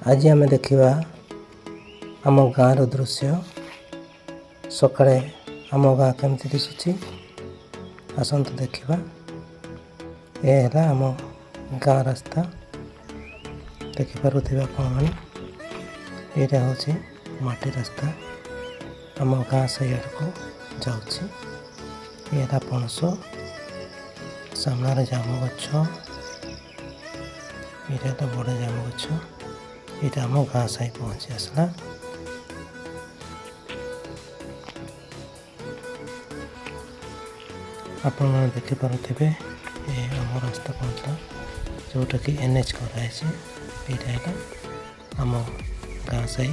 आज आम देखा आम गाँव दृश्य सकाळे आम गाँ केमती दिशुची आसतु देखा। यह है आम गाँ रास्ता देखिपे आपण यहाँ हूँ माटी रास्ता आम गाँ साइड को जाऊँगी। यहाँ पणस सामने जामु गछ यहाँ तो बड़ जामु गछ यहाँ आम गाँ साई पहुँची आसला। आपण मैंने देखिपे ये आम रास्ता पहुँचला जोटा कि NH कराई यहाँ आम गाँ साई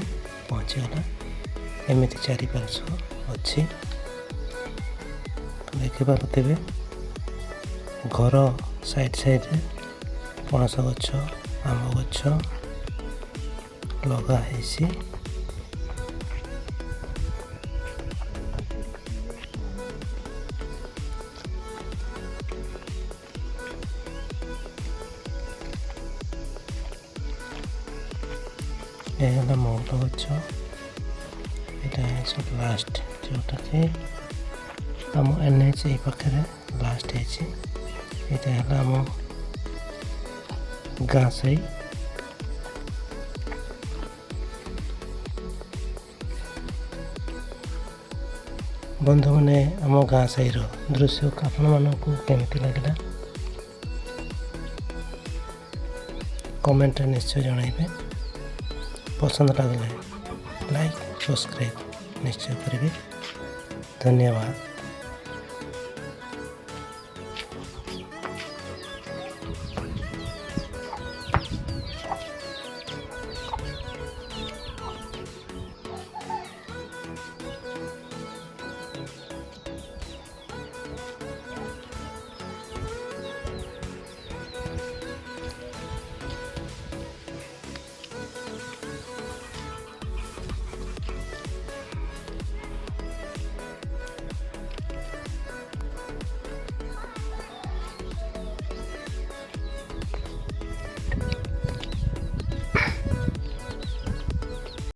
पहुँचीगला। एमती चारि पार्श्व अच्छी देखिपे घर साइड साइड पणस गछ आम गछ लगाई। यह मौल गछ यहाँ सब लास्ट जोटा कि आम NH पाखे लास्ट है आम गाँ साई। बंधु मैंने आम गाँ साई दृश्य आपण मानक केमती लगे कमेंट निश्चय जनइबे। पसंद लगे लाइक सब्सक्राइब निश्चय करेंगे। धन्यवाद।